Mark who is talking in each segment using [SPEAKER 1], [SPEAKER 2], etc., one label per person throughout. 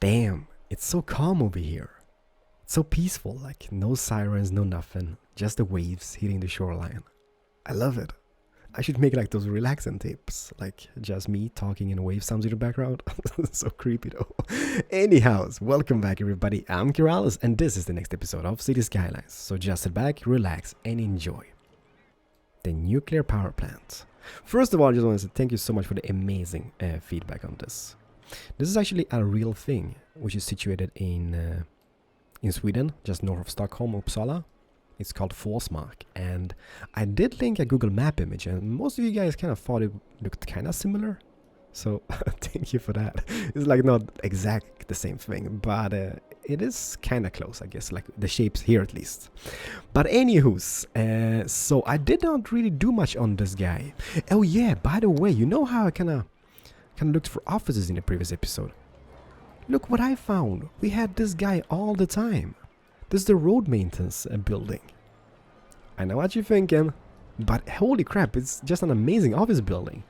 [SPEAKER 1] Damn, it's so calm over here. It's so peaceful, like no sirens, no nothing, just the waves hitting the shoreline. I love it. I should make like those relaxing tapes, like just me talking and wave sounds in the background. So creepy though. Anyhow, welcome back everybody. I'm Keralis and this is the next episode of City Skylines. So just sit back, relax and enjoy. The nuclear power plant. First of all, I just want to say thank you so much for the amazing feedback on this. This is actually a real thing, which is situated in Sweden, just north of Stockholm, Uppsala. It's called Forsmark, and I did link a Google Map image, and most of you guys kind of thought it looked kind of similar. So thank you for that. It's like not exact the same thing, but it is kind of close, I guess, like the shapes here at least. But anywho's, so I did not really do much on this guy. Oh yeah, by the way, you know how I kind of looked for offices in the previous episode? Look what I found. We had this guy all the time. This is the road maintenance building. I know what you're thinking, but holy crap, it's just an amazing office building.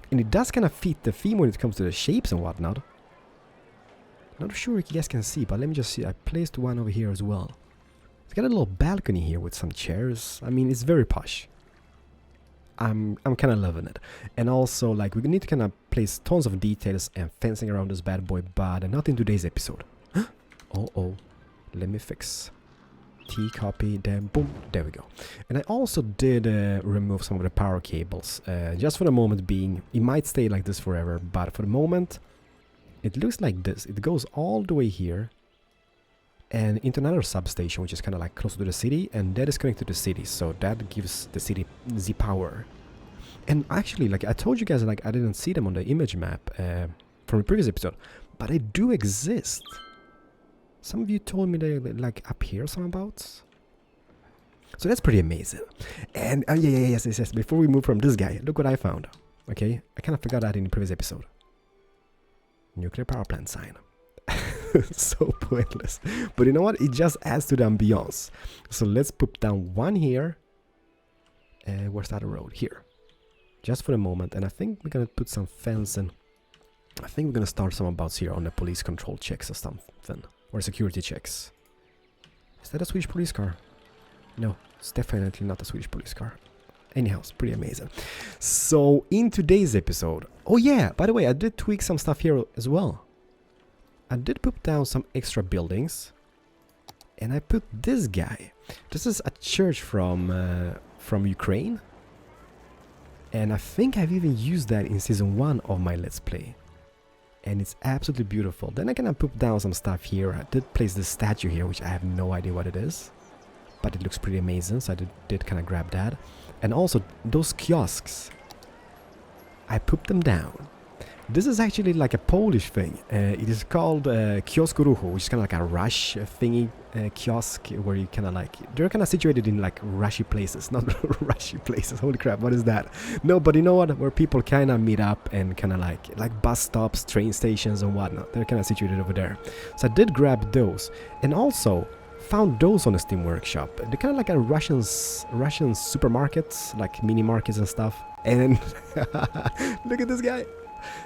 [SPEAKER 1] And it does kind of fit the theme when it comes to the shapes and whatnot. Not sure if you guys can see, but let me just see. I placed one over here as well. It's got a little balcony here with some chairs. I mean, it's very posh. I'm kind of loving it. And also, like, we need to kind of place tons of details and fencing around this bad boy, but not in today's episode. Oh. Let me fix. T copy, then boom, there we go. And I also did remove some of the power cables, just for the moment being. It might stay like this forever, but for the moment, it looks like this. It goes all the way here and into another substation, which is kind of like closer to the city, and that is connected to the city, so that gives the city the power. And actually, like I told you guys, like I didn't see them on the image map from the previous episode, but they do exist. Some of you told me they're like up here somewhereabouts. So that's pretty amazing. And yes. Before we move from this guy, look what I found. Okay, I kind of forgot that in the previous episode. Nuclear power plant sign. So pointless. But you know what? It just adds to the ambiance. So let's put down one here. Where's that road? Here. Just for the moment. And I think we're gonna put some fence and I think we're gonna start some abouts here on the police control checks or something. Or security checks. Is that a Swedish police car? No, it's definitely not a Swedish police car. Anyhow, it's pretty amazing. So, in today's episode... Oh yeah, by the way, I did tweak some stuff here as well. I did put down some extra buildings. And I put this guy. This is a church from Ukraine. And I think I've even used that in season 1 of my Let's Play. And it's absolutely beautiful. Then I kind of put down some stuff here. I did place this statue here, which I have no idea what it is. But it looks pretty amazing, so I did kind of grab that. And also, those kiosks. I put them down. This is actually like a Polish thing. It is called kiosk ruchu, which is kind of like a rush thingy kiosk, where you kind of like... They're kind of situated in like rushy places. Not rushy places, holy crap, what is that? No, but you know what? Where people kind of meet up and kind of like bus stops, train stations and whatnot. They're kind of situated over there. So I did grab those. And also found those on the Steam Workshop. They're kind of like a Russian supermarkets, like mini markets and stuff. And look at this guy.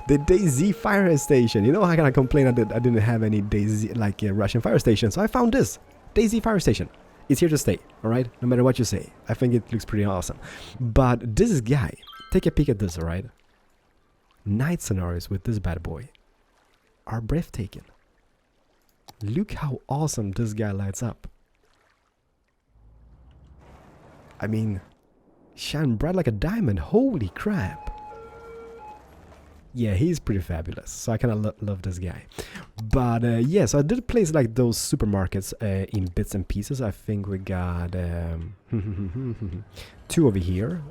[SPEAKER 1] The DayZ fire station. You know how can I complain that I didn't have any DayZ like Russian fire station? So I found this DayZ fire station. It's here to stay, alright? No matter what you say. I think it looks pretty awesome. But this guy, take a peek at this, alright? Night scenarios with this bad boy are breathtaking. Look how awesome this guy lights up. I mean, shine bright like a diamond. Holy crap. Yeah, he's pretty fabulous, so I kind of love this guy. But yeah, so I did place like those supermarkets in bits and pieces. I think we got 2 over here.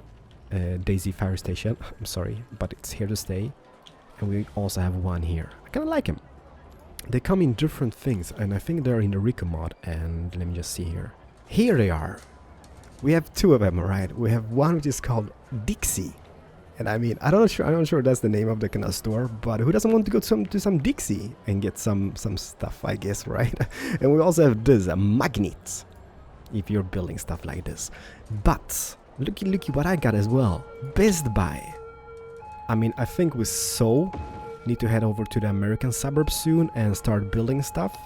[SPEAKER 1] DayZ fire station, I'm sorry, but it's here to stay. And we also have 1 here. I kind of like him. They come in different things, and I think they're in the Rico mod. And let me just see here. Here they are. We have 2 of them, right? We have one which is called Dixie. And I mean, I'm not sure that's the name of the kind of store, but who doesn't want to go to some Dixie and get some stuff, I guess, right? And we also have this, a magnet, if you're building stuff like this. But looky what I got as well. Best Buy. I mean, I think with so Need to head over to the American suburbs soon and start building stuff.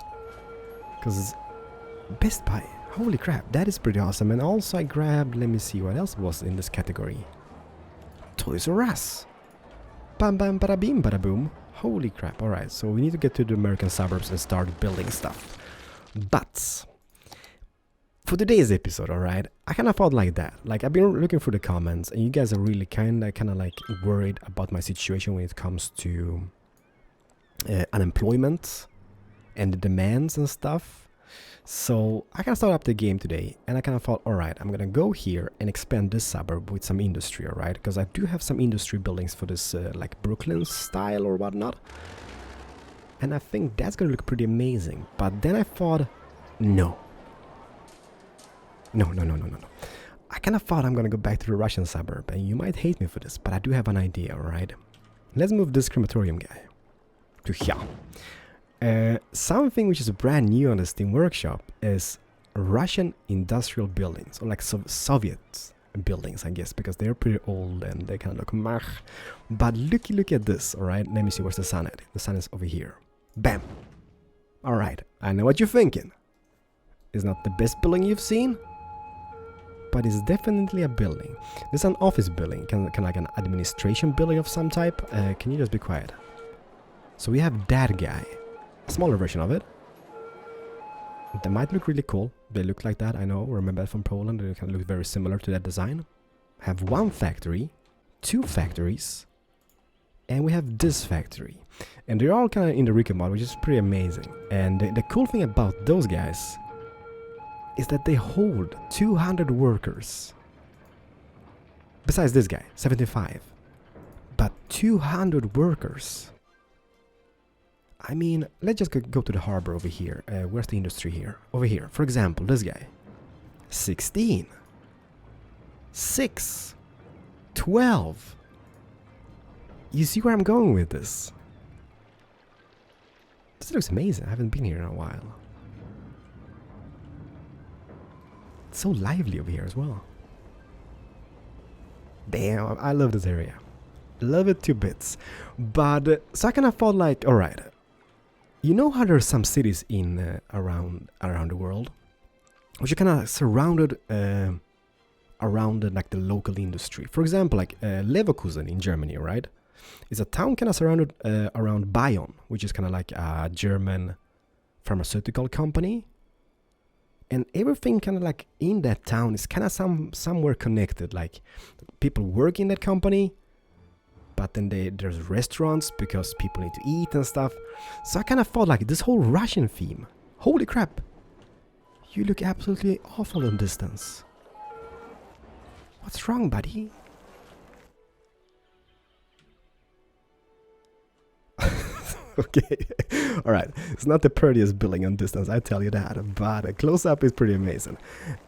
[SPEAKER 1] Because Best Buy, holy crap, that is pretty awesome. And also I grabbed, let me see what else was in this category. Toys R Us. Bam bam bada bim bada boom. Holy crap, alright, so we need to get to the American suburbs and start building stuff. But for today's episode, alright, I kind of felt like that. Like, I've been looking through the comments, and you guys are really kind of like worried about my situation when it comes to unemployment and the demands and stuff. So I kind of started up the game today, and I kind of thought, alright, I'm gonna go here and expand this suburb with some industry, alright? Because I do have some industry buildings for this, like Brooklyn style or whatnot. And I think that's gonna look pretty amazing. But then I thought, no. No. I kind of thought I'm gonna go back to the Russian suburb, and you might hate me for this, but I do have an idea, alright? Let's move this crematorium guy to here. Something which is brand new on the Steam Workshop is Russian industrial buildings, or like Soviet buildings, I guess, because they're pretty old and they kind of look meh. But look at this, alright? Let me see, where's the sun at? The sun is over here. Bam! Alright, I know what you're thinking. It's not the best building you've seen, but it's definitely a building. This is an office building, kind of like an administration building of some type. Can you just be quiet? So we have that guy, a smaller version of it. They might look really cool. They look like that, I know. Remember that from Poland, they kind of look very similar to that design. Have one factory, two factories, and we have this factory. And they're all kind of in the Rico mod, which is pretty amazing. And the cool thing about those guys is that they hold 200 workers. Besides this guy, 75. But 200 workers. I mean, let's just go to the harbor over here. Where's the industry here? Over here. For example, this guy. 16. 6. 12. You see where I'm going with this? This looks amazing. I haven't been here in a while. It's so lively over here as well. Damn, I love this area. Love it to bits. But, so I kind of thought like, alright. You know how there's some cities in around the world which are kind of surrounded around like the local industry. For example, like Leverkusen in Germany, right? It's a town kind of surrounded around Bayern, which is kind of like a German pharmaceutical company. And everything kind of like in that town is kind of somewhere connected. Like people work in that company, but then there's restaurants because people need to eat and stuff. So I kind of thought like this whole Russian theme. Holy crap. You look absolutely awful in distance. What's wrong, buddy? Okay. Alright. It's not the prettiest building on distance, I tell you that. But a close-up is pretty amazing.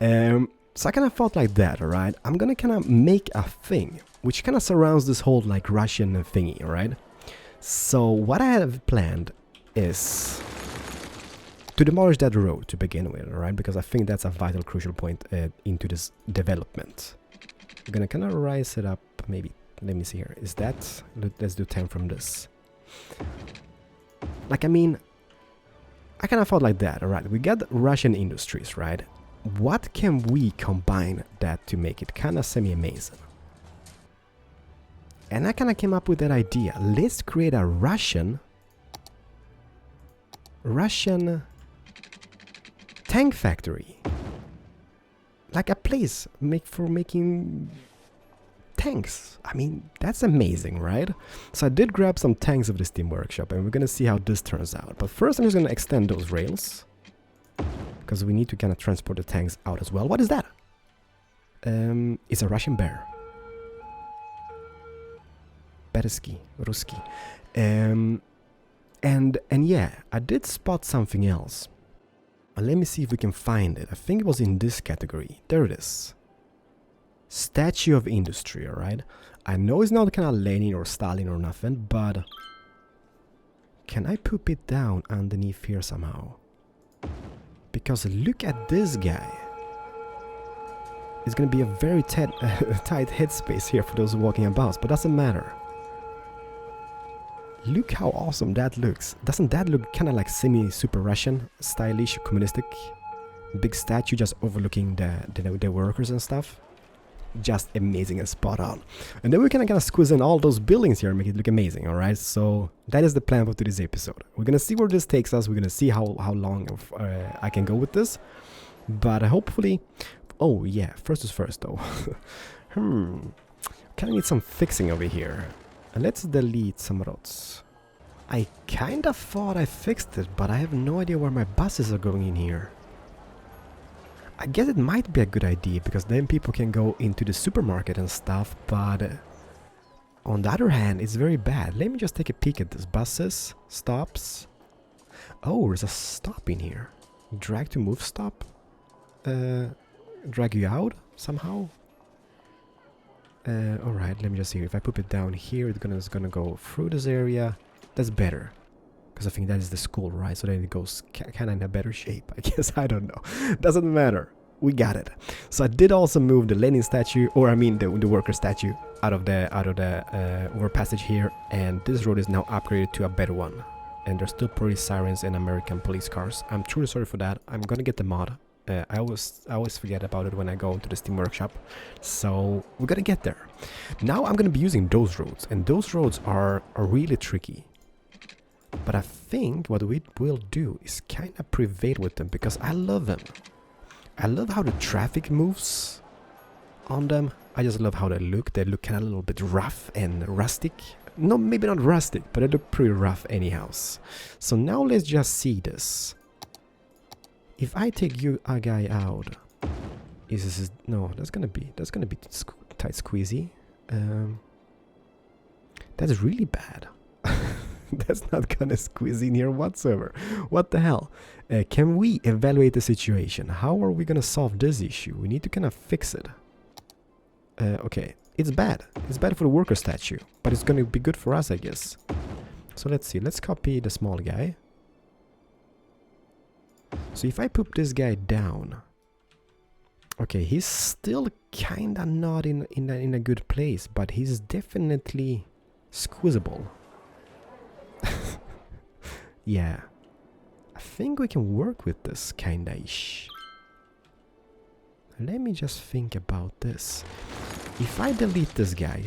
[SPEAKER 1] So I kind of thought like that, alright? I'm gonna kind of make a thing which kind of surrounds this whole like Russian thingy, alright? So what I have planned is to demolish that road to begin with, alright? Because I think that's a vital, crucial point into this development. I'm gonna kind of rise it up, maybe. Let me see here. Is that? Let's do 10 from this. Like, I mean, I kind of thought like that, alright? We got Russian industries, right? What can we combine that to make it kind of semi-amazing? And I kind of came up with that idea. Let's create a Russian tank factory. Like a place for making tanks. I mean, that's amazing, right? So I did grab some tanks of the Steam Workshop, and we're gonna see how this turns out. But first I'm just gonna extend those rails, because we need to kind of transport the tanks out as well. What is that? It's a Russian bear. Beresky, Ruski. And yeah, I did spot something else. Let me see if we can find it. I think it was in this category. There it is. Statue of Industry, alright? I know it's not kind of Lenin or Stalin or nothing, but can I poop it down underneath here somehow? Because look at this guy. It's gonna be a very tight headspace here for those walking about, but doesn't matter. Look how awesome that looks. Doesn't that look kind of like semi-super Russian, stylish, communistic? Big statue just overlooking the workers and stuff. Just amazing and spot on. And then we can kind of squeeze in all those buildings here and make it look amazing, alright? So that is the plan for today's episode. We're gonna see where this takes us. We're gonna see how long I can go with this. But hopefully... Oh yeah, first is first though. Kind of need some fixing over here. And let's delete some roads. I kind of thought I fixed it, but I have no idea where my buses are going in here. I guess it might be a good idea, because then people can go into the supermarket and stuff, but on the other hand, it's very bad. Let me just take a peek at this. Buses, stops. Oh, there's a stop in here. Drag to move stop. Drag you out somehow. Alright, let me just see. If I put it down here, it's gonna go through this area. That's better. Because I think that is the school, right? So then it goes kind of in a better shape, I guess. I don't know. Doesn't matter. We got it. So I did also move the Lenin statue, or I mean the worker statue, out of the overpassage here. And this road is now upgraded to a better one. And there's still police sirens and American police cars. I'm truly sorry for that. I'm gonna get the mod. I always forget about it when I go into the Steam Workshop. So we're gonna get there. Now I'm gonna be using those roads, and those roads are really tricky. But I think what we will do is kind of prevail with them, because I love them. I love how the traffic moves on them. I just love how they look. They look kind of a little bit rough and rustic. No, maybe not rustic, but they look pretty rough anyhow. So now let's just see this. If I take you a guy out, no, that's gonna be tight squeezy. That's really bad. That's not gonna squeeze in here whatsoever. What the hell? Can we evaluate the situation? How are we gonna solve this issue? We need to kind of fix it. Okay, it's bad. It's bad for the worker statue, but it's gonna be good for us, I guess. So let's see. Let's copy the small guy. So if I put this guy down, okay, he's still kinda not in a good place, but he's definitely squeezable. Yeah, I think we can work with this kinda-ish. Let me just think about this. If I delete this guy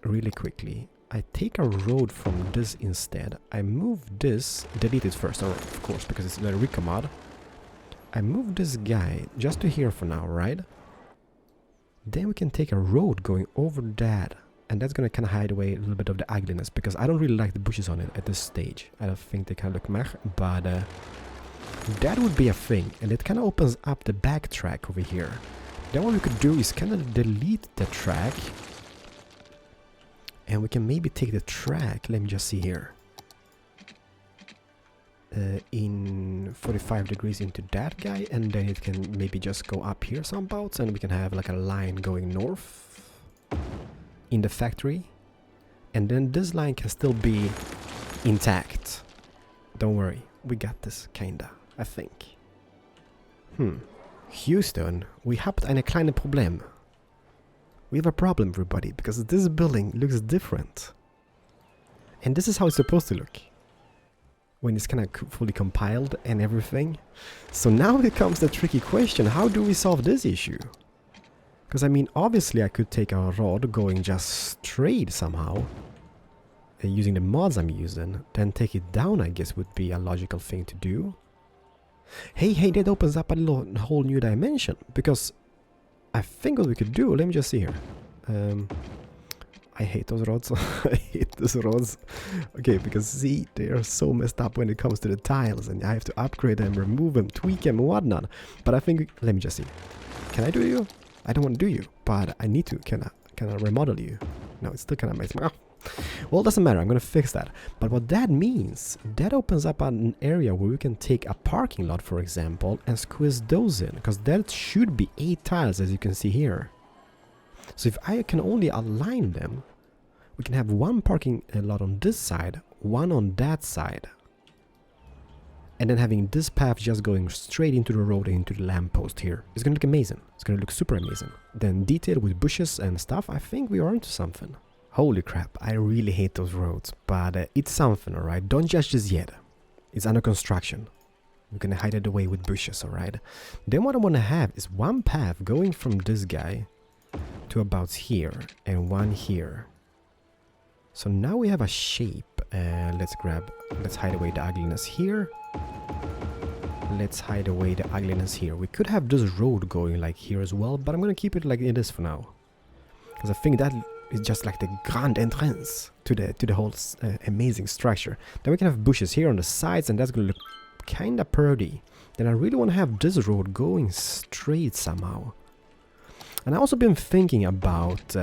[SPEAKER 1] really quickly, I take a road from this instead. I move this, delete it first, of course, because it's the Rico mod. I move this guy just to here for now, right? Then we can take a road going over that. And that's gonna kind of hide away a little bit of the ugliness, because I don't really like the bushes on it at this stage. I don't think they kind of look meh, but that would be a thing. And it kind of opens up the back track over here. Then what we could do is kind of delete the track. And we can maybe take the track, let me just see here. In 45 degrees into that guy, and then it can maybe just go up here some bouts, and we can have like a line going north in the factory, and then this line can still be intact. Don't worry, we got this, kinda, I think. Houston, we habt eine kleine Problem. We have a problem, everybody, because this building looks different. And this is how it's supposed to look when it's kind of fully compiled and everything. So now becomes the tricky question, how do we solve this issue? Because I mean, obviously I could take a rod going just straight somehow, using the mods I'm using, then take it down, I guess would be a logical thing to do. Hey, that opens up a whole new dimension, because I think what we could do, let me just see here. I hate those rods. I hate those rods. Okay, because see, they are so messed up when it comes to the tiles, and I have to upgrade them, remove them, tweak them, and whatnot. But I think, let me just see. Can I do you? I don't want to do you, but I need to kind of remodel you. No, it's still kind of messed up. Well, it doesn't matter. I'm going to fix that. But what that means, that opens up an area where we can take a parking lot, for example, and squeeze those in, because that should be 8 tiles, as you can see here. So if I can only align them, we can have one parking lot on this side, one on that side. And then having this path just going straight into the road and into the lamppost here. It's going to look amazing. It's going to look super amazing. Then detail with bushes and stuff, I think we are onto something. Holy crap, I really hate those roads, but it's something, alright? Don't judge this yet. It's under construction. We're gonna hide it away with bushes, alright? Then what I wanna have is one path going from this guy to about here, and one here. So now we have a shape. Let's hide away the ugliness here. Let's hide away the ugliness here. We could have this road going like here as well, but I'm gonna keep it like it is for now. Because I think that is just like the grand entrance to the whole amazing structure. Then we can have bushes here on the sides, and that's gonna look kinda pretty. Then I really wanna have this road going straight somehow. And I've also been thinking about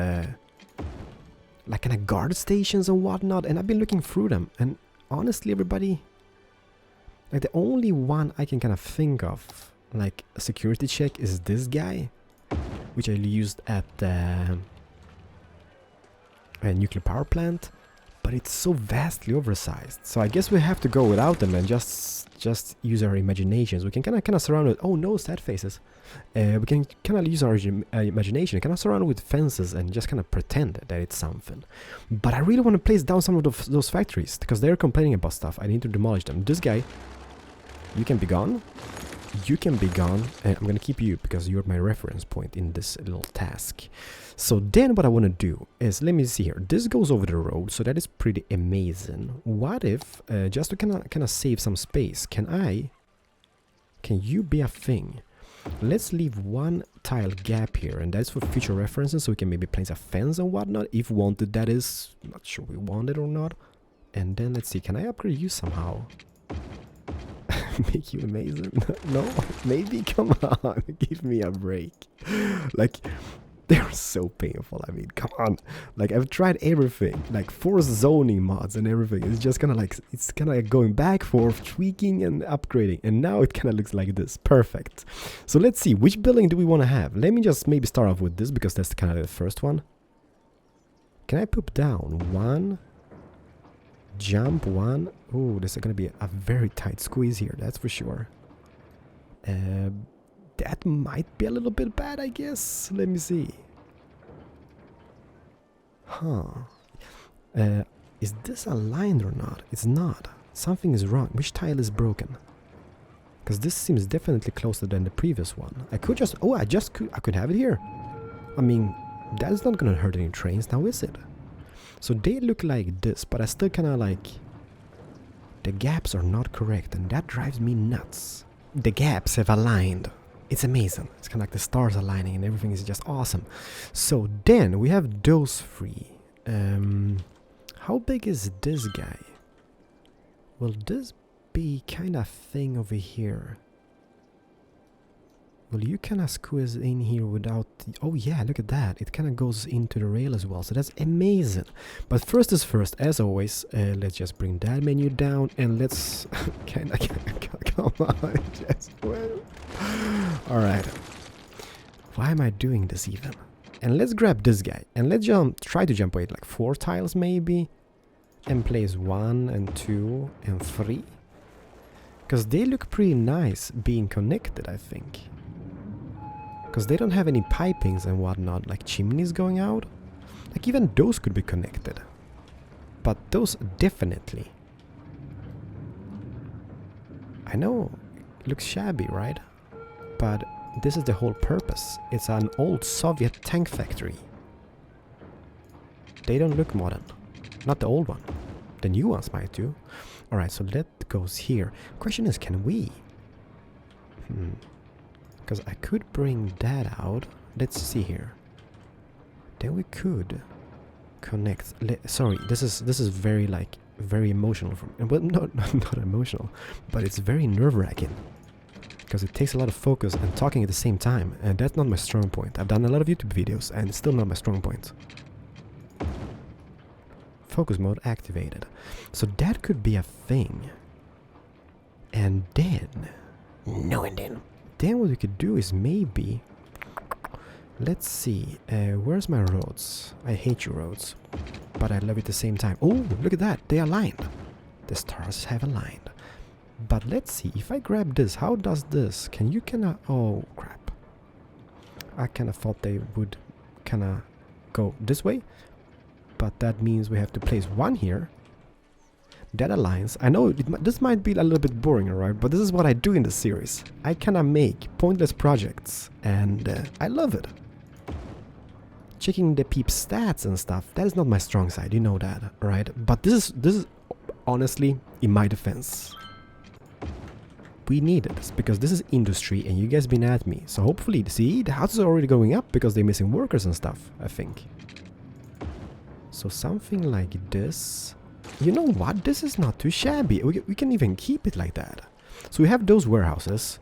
[SPEAKER 1] like kind of guard stations and whatnot, and I've been looking through them, and honestly everybody, like the only one I can kind of think of like a security check is this guy, which I used at the nuclear power plant, but it's so vastly oversized, so I guess we have to go without them and just use our imaginations. We can kind of surround it. Oh no, sad faces. We can kind of use our imagination, kind of surround it with fences and just kind of pretend that it's something. But I really want to place down some of those factories because they're complaining about stuff. I need to demolish them. This guy, you can be gone. You can be gone, and I'm gonna keep you because you're my reference point in this little task. So then what I want to do is, let me see here, this goes over the road, so that is pretty amazing. What if, just to kind of save some space, can you be a thing? Let's leave one tile gap here, and that's for future references, so we can maybe place a fence and whatnot, if wanted, that is. Not sure we want it or not. And then let's see, can I upgrade you somehow? Make you amazing? No, maybe, come on, give me a break. Like, they're so painful, I mean, come on. Like, I've tried everything, like 4 zoning mods and everything. It's just kind of like, it's kind of like going back, forth, tweaking and upgrading, and now it kind of looks like this. Perfect. So let's see, which building do we want to have? Let me just maybe start off with this, because that's kind of the first one. Can I poop down? 1, jump 1. Oh, this is gonna be a very tight squeeze here, that's for sure. That might be a little bit bad, I guess. Let me see. Huh. Is this aligned or not? It's not. Something is wrong. Which tile is broken? Because this seems definitely closer than the previous one. I could just... Oh, I could have it here. I mean, that's not gonna hurt any trains now, is it? So they look like this, but I still kind of like... The gaps are not correct, and that drives me nuts. The gaps have aligned. It's amazing. It's kind of like the stars aligning and everything is just awesome. So then we have those 3. How big is this guy? Will this be kind of thing over here? Will you kind of squeeze in here without... Oh yeah, look at that. It kind of goes into the rail as well. So that's amazing. But first is first, as always, let's just bring that menu down and let's... Come on, just well. Alright. Why am I doing this even? And let's grab this guy. And let's try to jump away like 4 tiles maybe. And place 1 and 2 and 3. Because they look pretty nice being connected, I think. Because they don't have any pipings and whatnot, like chimneys going out. Like even those could be connected. But those definitely. I know it looks shabby, right? But this is the whole purpose. It's an old Soviet tank factory. They don't look modern. Not the old one. The new ones might do. Alright, so that goes here. Question is, can we? Because I could bring that out. Let's see here. Then we could connect. Sorry, this is very like very emotional for me. Well, not emotional, but it's very nerve-wracking because it takes a lot of focus and talking at the same time, and that's not my strong point. I've done a lot of YouTube videos, and it's still not my strong point. Focus mode activated. So that could be a thing. And then then what we could do is maybe, let's see, where's my roads? I hate you roads, but I love it at the same time. Oh, look at that, they aligned. The stars have aligned. But let's see, if I grab this, how does this? Can you kinda, oh crap. I kinda thought they would kinda go this way. but that means we have to place one here. Data lines. I know this might be a little bit boring, alright, but this is what I do in the series. I kinda make pointless projects, and I love it. Checking the peep's stats and stuff, that is not my strong side, you know that, right? But this is honestly, in my defense, we needed this, because this is industry and you guys been at me. So hopefully, see, the houses are already going up because they're missing workers and stuff, I think. So something like this. You know what? This is not too shabby. We can even keep it like that. So we have those warehouses.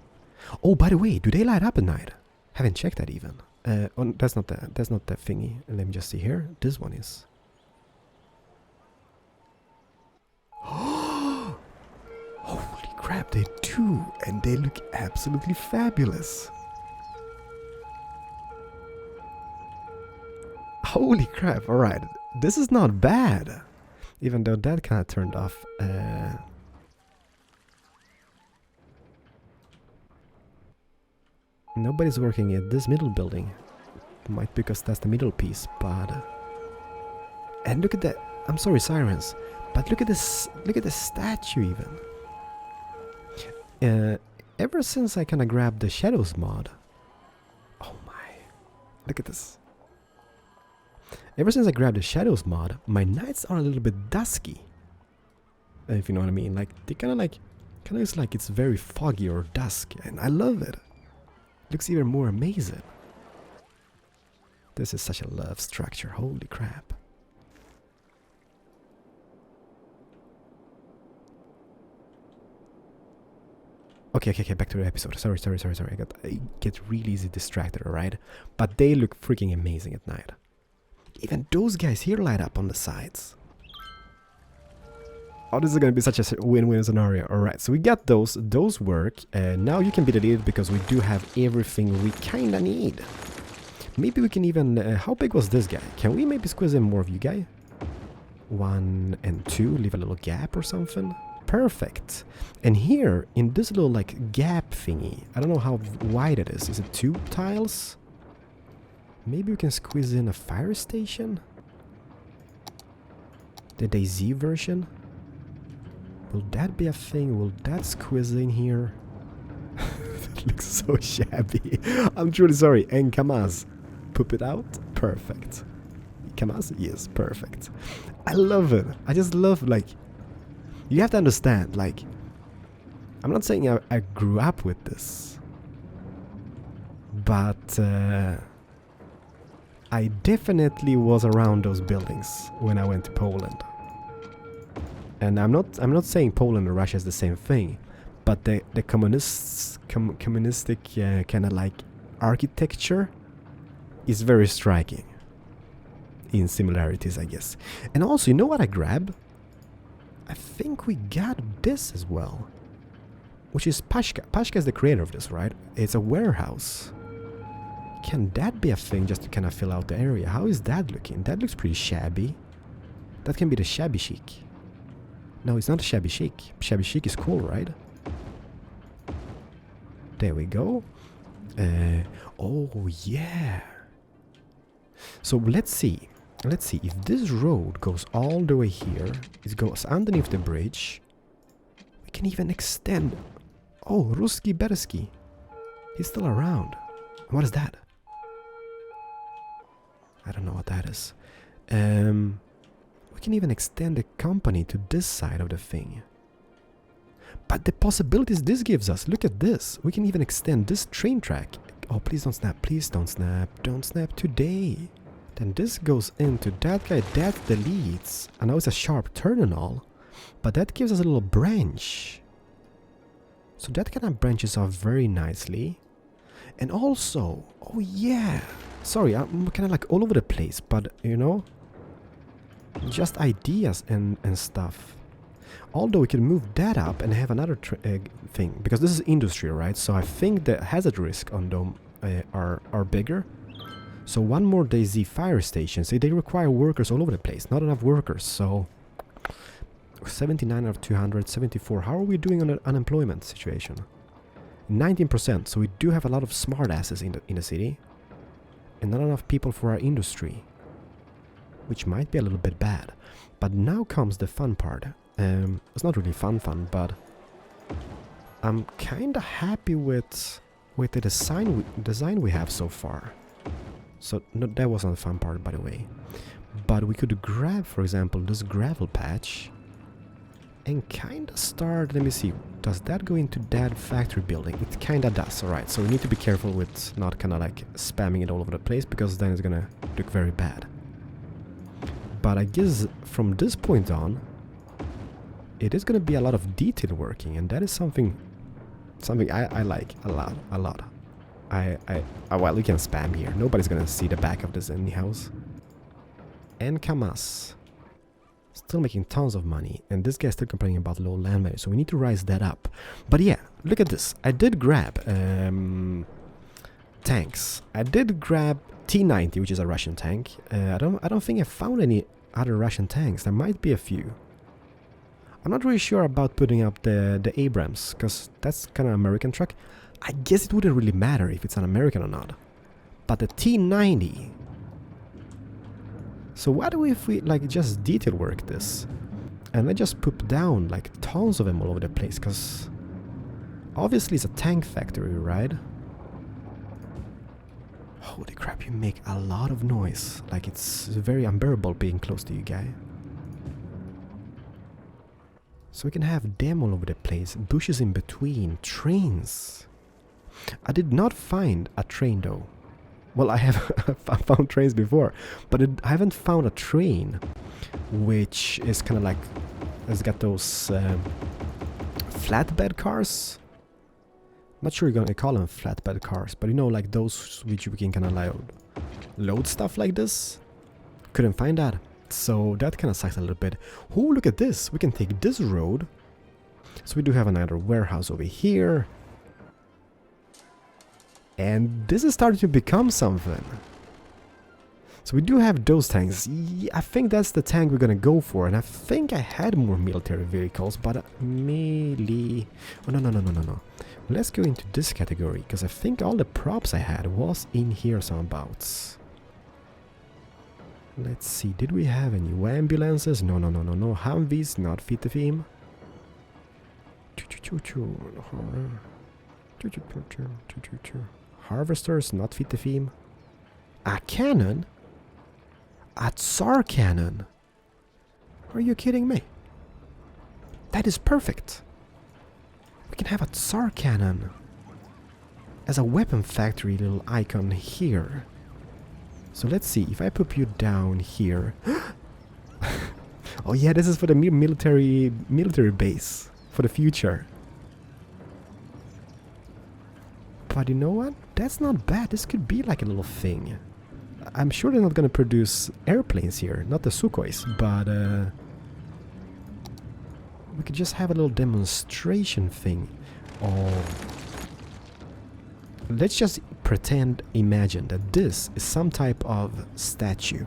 [SPEAKER 1] Oh, by the way, do they light up at night? Haven't checked that even. That's not the thingy. Let me just see here. This one is. Holy crap, they do, and they look absolutely fabulous. Holy crap! All right, this is not bad. Even though that kind of turned off. Nobody's working at this middle building. Might because that's the middle piece, but and look at that. I'm sorry, sirens, but look at this. Look at the statue even. Ever since I kind of grabbed the shadows mod. Oh my! Look at this. Ever since I grabbed the shadows mod, my nights are a little bit dusky. If you know what I mean, like they kind of looks like it's very foggy or dusk, and I love it. Looks even more amazing. This is such a love structure. Holy crap! Okay, back to the episode. Sorry. I get really easy distracted, alright? But they look freaking amazing at night. Even those guys here light up on the sides. Oh, this is gonna be such a win-win scenario. Alright, so we got those work. Now you can be deleted because we do have everything we kinda need. Maybe we can even... how big was this guy? Can we maybe squeeze in more of you guy? 1 and 2, leave a little gap or something. Perfect. And here, in this little like gap thingy, I don't know how wide it is. Is it 2 tiles? Maybe we can squeeze in a fire station? The DayZ version? Will that be a thing? Will that squeeze in here? That looks so shabby. I'm truly sorry. And Kamaz, poop it out? Perfect. Kamaz? Yes, perfect. I love it. I just love, like... You have to understand, like... I'm not saying I grew up with this. But... I definitely was around those buildings when I went to Poland. And I'm not saying Poland or Russia is the same thing, but the communistic kind of like architecture is very striking in similarities, I guess. And also, you know what I grabbed? I think we got this as well, which is Pashka. Pashka is the creator of this, right? It's a warehouse. Can that be a thing just to kind of fill out the area? How is that looking? That looks pretty shabby. That can be the shabby chic. No, it's not shabby chic. Shabby chic is cool, right? There we go. Oh, yeah. So let's see. Let's see. If this road goes all the way here, it goes underneath the bridge. We can even extend. Oh, Ruski Bersky. He's still around. What is that? I don't know what that is. We can even extend the company to this side of the thing. But the possibilities this gives us, look at this. We can even extend this train track. Oh, please don't snap. Please don't snap. Don't snap today. Then this goes into that guy. That deletes. I know it's a sharp turn and all, but that gives us a little branch. So that kind of branches off very nicely. And also, oh yeah. Sorry, I'm kind of like all over the place, but you know, just ideas and stuff. Although we can move that up and have another thing, because this is industry, right? So I think the hazard risk on them are bigger. So one more DayZ fire station. See, they require workers all over the place. Not enough workers. So 79 out of 200, 74. How are we doing on an unemployment situation? 19%. So we do have a lot of smart asses in the city, and not enough people for our industry. which might be a little bit bad. But now comes the fun part. It's not really fun, but I'm kinda happy with the design we have so far. So no, that wasn't the fun part, by the way. But we could grab, for example, this gravel patch and kinda start. Let me see. Does that go into that factory building? It kinda does. Alright, so we need to be careful with not kinda like spamming it all over the place, because then it's gonna look very bad. But I guess from this point on, it is gonna be a lot of detail working, and that is something I like a lot. Well, we can spam here. Nobody's gonna see the back of this anyhow. And Kamas. Still making tons of money, and this guy's still complaining about low land value, so we need to rise that up. But yeah, look at this. I did grab tanks. I did grab T-90, which is a Russian tank. I don't think I found any other Russian tanks. There might be a few. I'm not really sure about putting up the Abrams, because that's kind of American truck. I guess it wouldn't really matter if it's an American or not. But the T-90... So what do if we like just detail work this? And then just put down like tons of them all over the place, because obviously it's a tank factory, right? Holy crap, you make a lot of noise. Like, it's very unbearable being close to you, guy. So we can have them all over the place, bushes in between, trains. I did not find a train though. Well, I have found trains before, but I haven't found a train which is kind of like, it's got those flatbed cars. Not sure you're gonna call them flatbed cars, but you know, like those which we can kind of like load stuff like this. Couldn't find that, so that kind of sucks a little bit. Oh, look at this! We can take this road. So we do have another warehouse over here. And this is starting to become something. So we do have those tanks. I think that's the tank we're gonna go for. And I think I had more military vehicles, but melee... Oh, no. Let's go into this category, because I think all the props I had was in here someabouts. Let's see, did we have any ambulances? No. Humvees, not fit the theme. Harvesters, not fit the theme. A cannon? A Tsar cannon? Are you kidding me? That is perfect. We can have a Tsar cannon as a weapon factory little icon here. So let's see, if I put you down here... Oh yeah, this is for the military base, for the future. But you know what? That's not bad. This could be like a little thing. I'm sure they're not gonna produce airplanes here, not the Sukhois, but we could just have a little demonstration thing. Let's just imagine that this is some type of statue.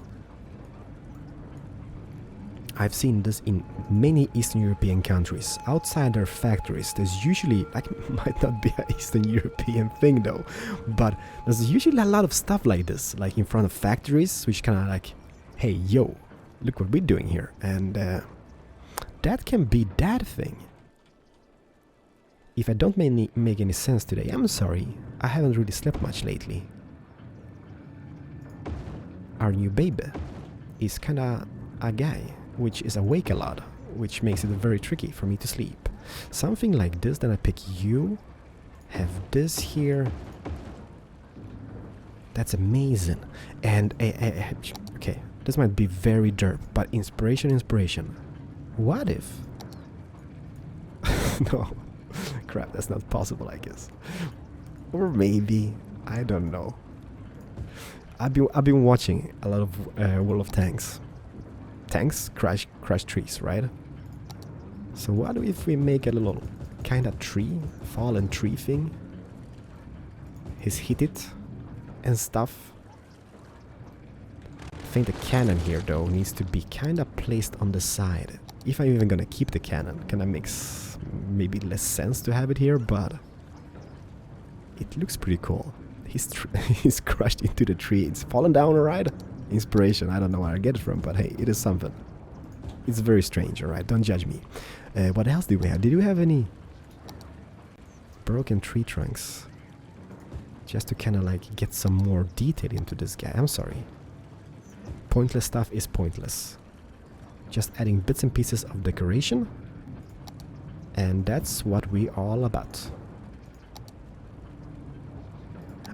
[SPEAKER 1] I've seen this in many Eastern European countries. Outside their factories, there's usually, like, might not be an Eastern European thing though, but there's usually a lot of stuff like this, like in front of factories, which kind of like, hey, yo, look what we're doing here. And that can be that thing. If I don't make any sense today, I'm sorry. I haven't really slept much lately. Our new baby is kind of a guy which is awake a lot, which makes it very tricky for me to sleep. Something like this, then I pick you, have this here. That's amazing. And okay, this might be very derp, but inspiration. What if? No, crap, that's not possible, I guess. Or maybe, I don't know. I've been watching a lot of World of Tanks. Tanks crash trees, right? So what if we make a little kind of tree, fallen tree thing? He's hit it and stuff. I think the cannon here though needs to be kind of placed on the side. If I'm even gonna keep the cannon, kinda makes maybe less sense to have it here, but it looks pretty cool. He's crushed into the tree. It's fallen down, alright? Inspiration, I don't know where I get it from, but hey, it is something. It's very strange, alright? Don't judge me. What else did we have? Did you have any broken tree trunks? Just to kind of like get some more detail into this guy. I'm sorry. Pointless stuff is pointless. Just adding bits and pieces of decoration. And that's what we all about.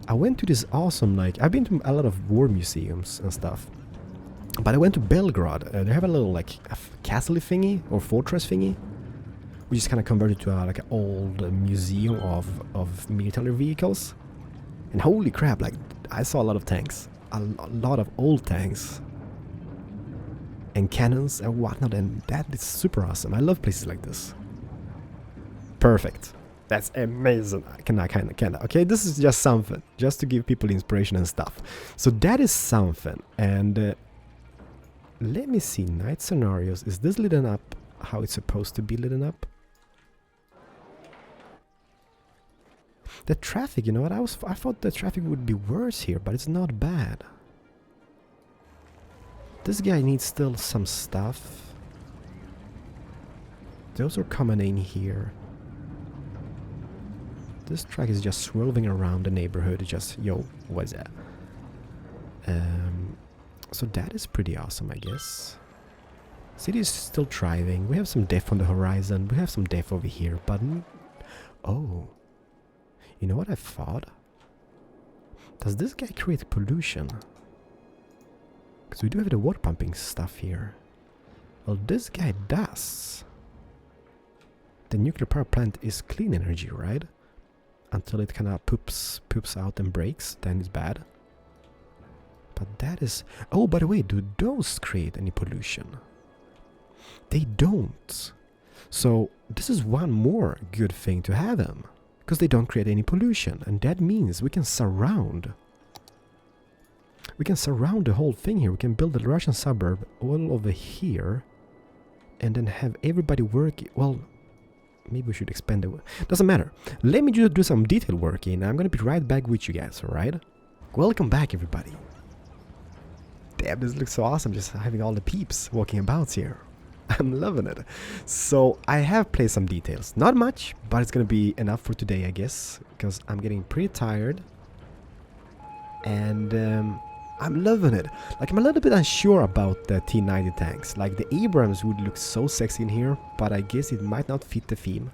[SPEAKER 1] I went to this awesome, like, I've been to a lot of war museums and stuff. But I went to Belgrade. They have a little, like, a castle thingy, or fortress thingy. Which is kind of converted to like an old museum of military vehicles. And holy crap, like, I saw a lot of tanks. A lot of old tanks. And cannons and whatnot, and that is super awesome. I love places like this. Perfect. That's amazing. Kinda. Okay, this is just something. Just to give people inspiration and stuff. So that is something. And let me see. Night scenarios. Is this lit up how it's supposed to be lit up? The traffic, you know what? I thought the traffic would be worse here, but it's not bad. This guy needs still some stuff. Those are coming in here. This truck is just swirling around the neighborhood. Just, yo, what is that? So that is pretty awesome, I guess. City is still thriving. We have some death on the horizon. We have some death over here, but... Oh. You know what I thought? Does this guy create pollution? Because we do have the water pumping stuff here. Well, this guy does. The nuclear power plant is clean energy, right? Until it kind of poops out and breaks, then it's bad. But that is... Oh, by the way, do those create any pollution? They don't. So this is one more good thing to have them. Because they don't create any pollution. And that means we can surround. We can surround the whole thing here. We can build a Russian suburb all over here. And then have everybody work... Well... Maybe we should expand the... Doesn't matter. Let me just do some detail work and I'm gonna be right back with you guys, alright? Welcome back, everybody. Damn, this looks so awesome, just having all the peeps walking about here. I'm loving it. So, I have placed some details. Not much, but it's gonna be enough for today, I guess. Because I'm getting pretty tired. And I'm loving it. Like, I'm a little bit unsure about the T-90 tanks. Like, the Abrams would look so sexy in here, but I guess it might not fit the theme.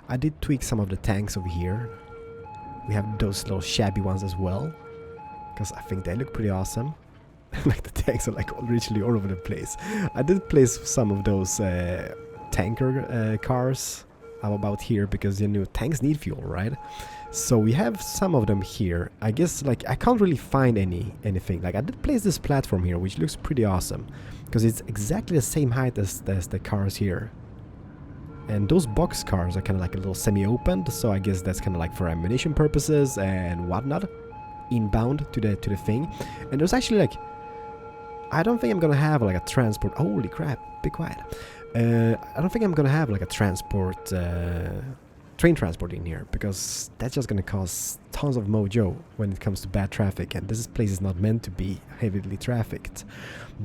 [SPEAKER 1] I did tweak some of the tanks over here. We have those little shabby ones as well, because I think they look pretty awesome. Like, the tanks are like literally all over the place. I did place some of those tanker cars about here, because, you know, tanks need fuel, right? So we have some of them here. I guess, like, I can't really find anything. Like, I did place this platform here, which looks pretty awesome, because it's exactly the same height as the cars here. And those box cars are kind of like a little semi-opened, so I guess that's kind of like for ammunition purposes and whatnot, inbound to the thing. And there's actually, like, I don't think I'm gonna have like a transport. Holy crap! Be quiet. I don't think I'm gonna have like a transport. Train transport in here, because that's just gonna cause tons of mojo when it comes to bad traffic, and this place is not meant to be heavily trafficked.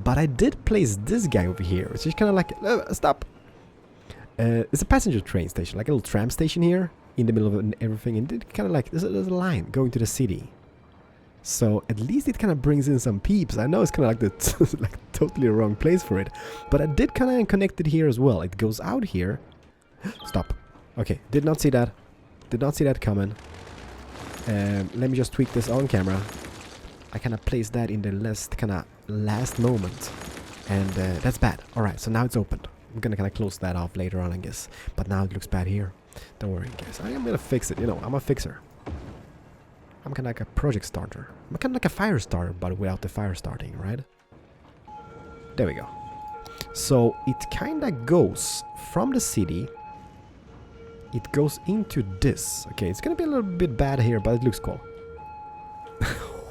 [SPEAKER 1] But I did place this guy over here, which is kind of like stop. It's a passenger train station, like a little tram station here in the middle of everything, and it kind of like there's a line going to the city. So at least it kind of brings in some peeps. I know it's kind of like the like totally wrong place for it, but I did kind of connect it here as well. It goes out here. Stop. Okay, did not see that. Did not see that coming. Let me just tweak this on camera. I kind of placed that in the last moment. And that's bad. Alright, so now it's opened. I'm gonna kind of close that off later on, I guess. But now it looks bad here. Don't worry, guys. I am gonna fix it. You know, I'm a fixer. I'm kind of like a project starter. I'm kind of like a fire starter, but without the fire starting, right? There we go. So it kind of goes from the city. It goes into this. Okay, it's gonna be a little bit bad here, but it looks cool.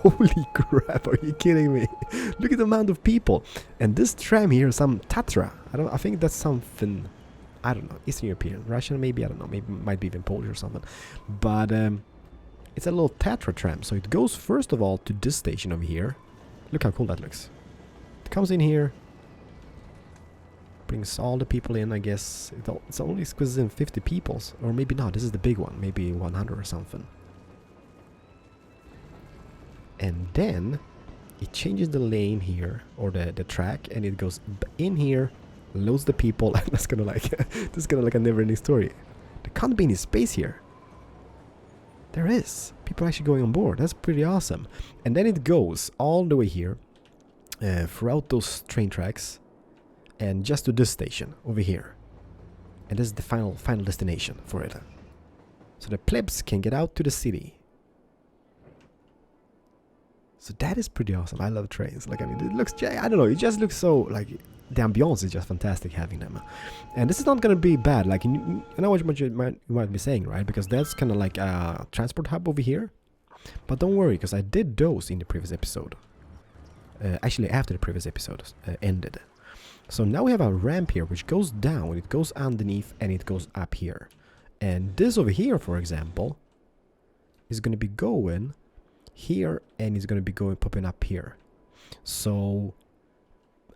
[SPEAKER 1] Holy crap, are you kidding me? Look at the amount of people. And this tram here is some Tatra. I think that's something, I don't know, Eastern European, Russian maybe, I don't know, maybe might be even Polish or something. But it's a little Tatra tram. So it goes first of all to this station over here. Look how cool that looks. It comes in here. Brings all the people in, I guess. It's only squeezes in 50 people. Or maybe not. This is the big one. Maybe 100 or something. And then it changes the lane here, or the track, and it goes in here, loads the people. That's gonna like this is gonna like a never-ending story. There can't be any space here. There is. People are actually going on board. That's pretty awesome. And then it goes all the way here, throughout those train tracks, and just to this station over here. And this is the final destination for it. So the plebs can get out to the city. So that is pretty awesome. I love trains. Like, I mean, it looks, I don't know, it just looks so, like, the ambiance is just fantastic having them. And this is not going to be bad. Like, I know what you might be saying, right? Because that's kind of like a transport hub over here. But don't worry, because I did those in the previous episode. Actually, after the previous episode ended. So now we have a ramp here, which goes down, it goes underneath, and it goes up here. And this over here, for example, is going to be going here, and it's going to be popping up here. So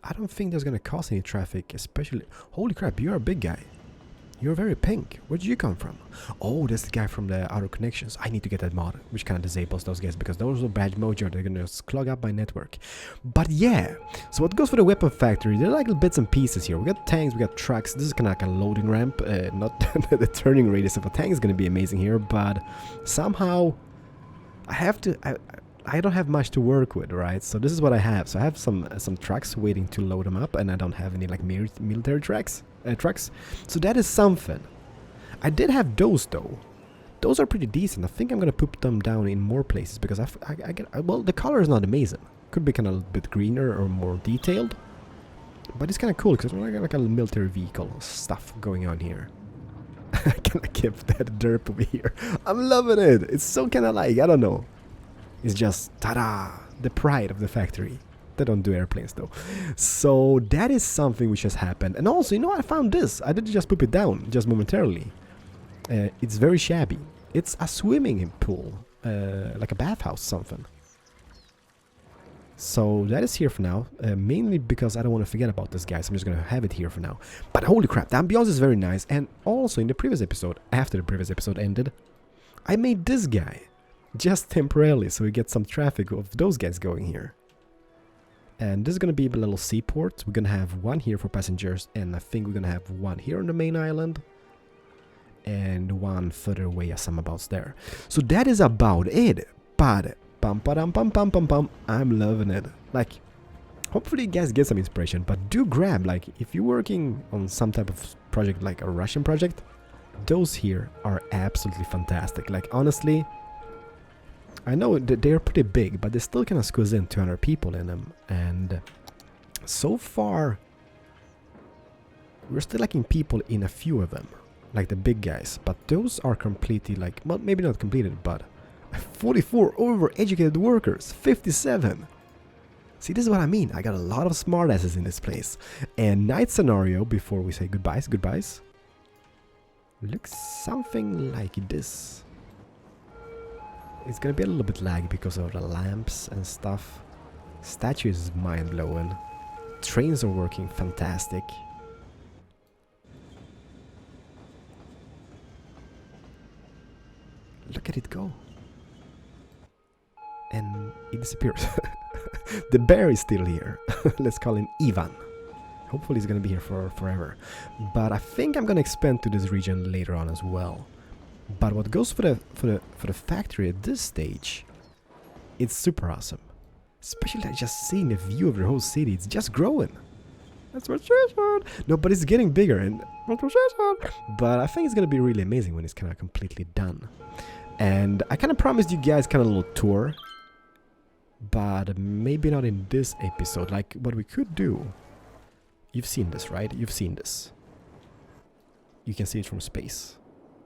[SPEAKER 1] I don't think there's going to cause any traffic, especially... Holy crap, you're a big guy. You're very pink. Where did you come from? Oh, that's the guy from the Outer Connections. I need to get that mod, which kind of disables those guys, because those are bad mojo. They're going to clog up my network. But yeah, so what goes for the weapon factory, there are like bits and pieces here. We got tanks, we got trucks. This is kind of like a loading ramp. Not the turning radius of a tank is going to be amazing here, but somehow I don't have much to work with, right? So this is what I have. So I have some trucks waiting to load them up, and I don't have any like military trucks. So that is something. I did have those though. Those are pretty decent. I think I'm gonna put them down in more places because well, the color is not amazing. Could be kind of a bit greener or more detailed, but it's kind of cool because we're like a military vehicle stuff going on here. I kind of kept that derp over here. I'm loving it. It's so kind of like, I don't know. It's just, ta-da, the pride of the factory. They don't do airplanes though. So that is something which has happened. And also, you know, I found this. I did just put it down just momentarily. It's very shabby. It's a swimming pool, like a bathhouse something. So that is here for now, mainly because I don't want to forget about this, guys. I'm just going to have it here for now. But holy crap, the ambiance is very nice. And also in the previous episode, after the previous episode ended, I made this guy just temporarily so we get some traffic of those guys going here. And this is going to be a little seaport. We're going to have one here for passengers, and I think we're going to have one here on the main island. And one further away, some abouts there. So that is about it. But I'm loving it. Like, hopefully you guys get some inspiration, but do grab, like, if you're working on some type of project like a Russian project, those here are absolutely fantastic. Like, honestly, I know they're pretty big, but they still kind of squeeze in 200 people in them. And so far, we're still lacking people in a few of them, like the big guys. But those are completely, like, well, maybe not completed, but 44 overeducated workers, 57. See, this is what I mean. I got a lot of smartasses in this place. And night scenario, before we say goodbyes, looks something like this. It's gonna be a little bit laggy because of the lamps and stuff. Statue is mind-blowing. Trains are working fantastic. Look at it go. And it disappears. The bear is still here. Let's call him Ivan. Hopefully he's gonna be here for forever. But I think I'm gonna expand to this region later on as well. But what goes for the factory at this stage, it's super awesome. Especially like just seeing the view of the whole city. It's just growing. That's what she said. No, but it's getting bigger, and but I think it's gonna be really amazing when it's kind of completely done. And I kind of promised you guys kind of a little tour, but maybe not in this episode. Like, what we could do, you've seen this, right? You've seen this. You can see it from space,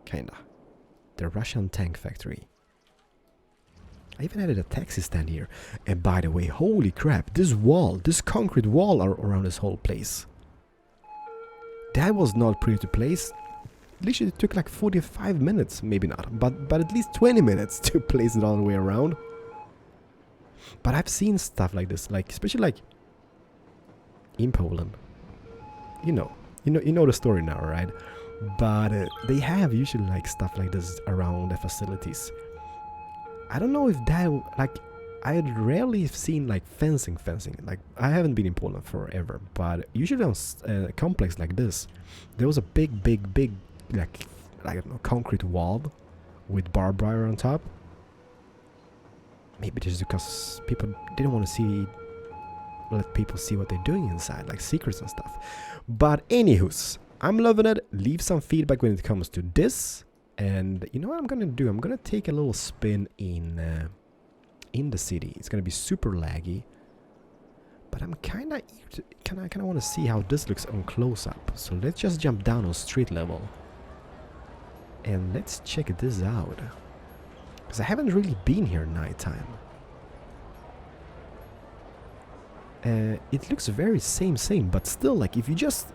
[SPEAKER 1] kinda. The Russian tank factory. I even added a taxi stand here. And by the way, holy crap, this wall, this concrete wall around this whole place, that was not pretty to place. Literally it took like 45 minutes, maybe not, but at least 20 minutes to place it all the way around. But I've seen stuff like this, like especially like in Poland. You know the story now, right? But they have usually like stuff like this around the facilities. I don't know if that like I rarely have seen like fencing. Like I haven't been in Poland forever, but usually on a complex like this, there was a big like I don't know, concrete wall with barbed wire on top. Maybe just because people didn't want to let people see what they're doing inside, like secrets and stuff. But anywho's, I'm loving it. Leave some feedback when it comes to this. And you know what I'm gonna do? I'm gonna take a little spin in the city. It's gonna be super laggy, but I'm kind of want to see how this looks on close up. So let's just jump down on street level and let's check this out, because I haven't really been here nighttime. It looks very same, but still, like if you just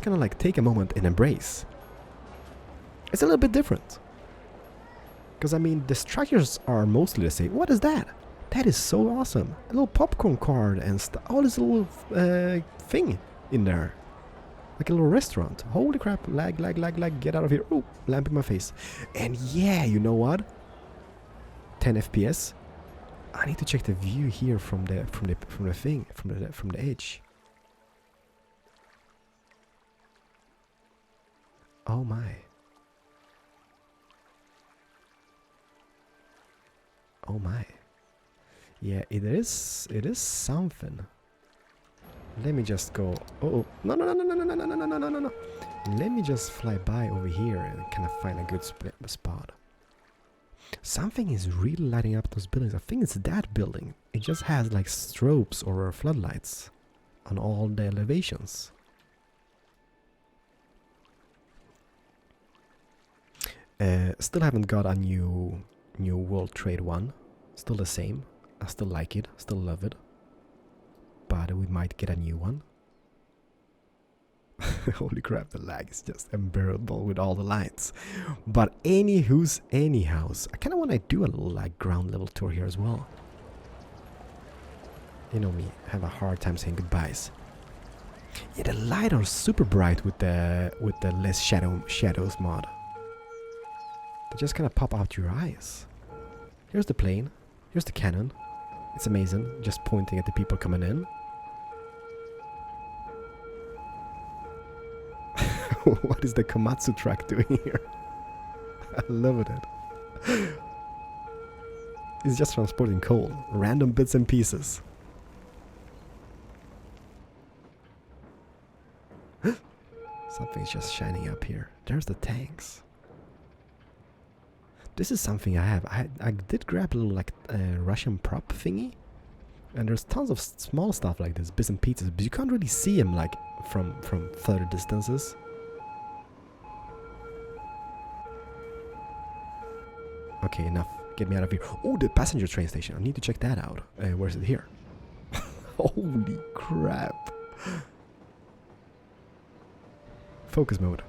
[SPEAKER 1] kind of like take a moment and embrace, it's a little bit different. Because I mean, the structures are mostly the same. What is that? That is so awesome! A little popcorn cart and all this little thing in there, like a little restaurant. Holy crap! Lag! Get out of here! Oh, lamp in my face. And yeah, you know what? 10 FPS. I need to check the view here from the edge. Oh my. Oh my. Yeah, it is something. Let me just go. Oh no. Let me just fly by over here and kind of find a good spot. Something is really lighting up those buildings. I think it's that building. It just has like strobes or floodlights on all the elevations. Still haven't got a new World Trade one. Still the same. I still like it. Still love it. But we might get a new one. Holy crap, the lag is just unbearable with all the lights. But anyhows, I kind of want to do a little like ground level tour here as well. You know me, I have a hard time saying goodbyes. Yeah, the lights are super bright with the less shadows mod. They just kind of pop out your eyes. Here's the plane. Here's the cannon. It's amazing, just pointing at the people coming in. What is the Komatsu truck doing here? I love it. It's just transporting coal, random bits and pieces. Something's just shining up here. There's the tanks. This is something I have. I did grab a little like Russian prop thingy, and there's tons of small stuff like this, bits and pieces, but you can't really see them like from further distances. Okay, enough. Get me out of here. Oh, the passenger train station. I need to check that out. Where's it here? Holy crap. Focus mode.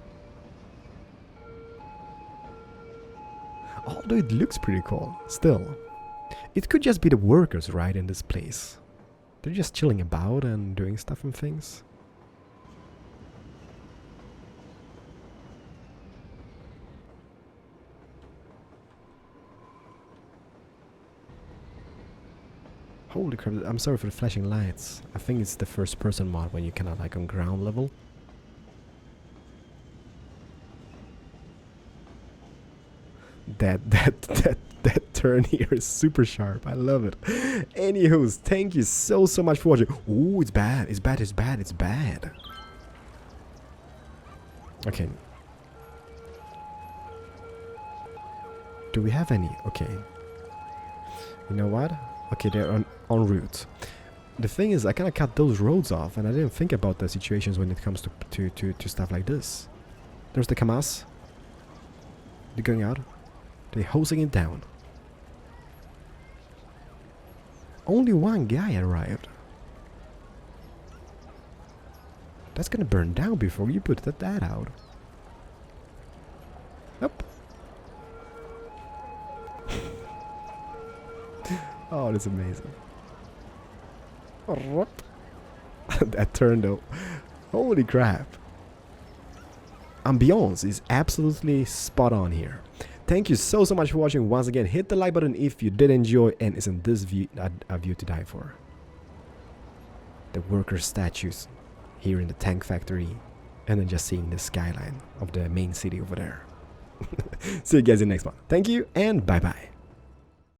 [SPEAKER 1] Although it looks pretty cool, still. It could just be the workers, right, in this place. They're just chilling about and doing stuff and things. Holy crap, I'm sorry for the flashing lights. I think it's the first person mod when you cannot like on ground level. That turn here is super sharp. I love it. Anywho's, thank you so much for watching. Ooh, it's bad. It's bad. Okay. Do we have any? Okay. You know what? Okay, they're en route. The thing is, I kind of cut those roads off, and I didn't think about the situations when it comes to stuff like this. There's the KAMAZ. They're going out. They're hosing it down. Only one guy arrived. That's gonna burn down before you put that out. Nope. Oh, that's amazing. That turn though. Holy crap. Ambiance is absolutely spot on here. Thank you so much for watching. Once again, hit the like button if you did enjoy, and isn't this view a view to die for? The worker statues here in the tank factory, and then just seeing the skyline of the main city over there. See you guys in the next one. Thank you and bye bye.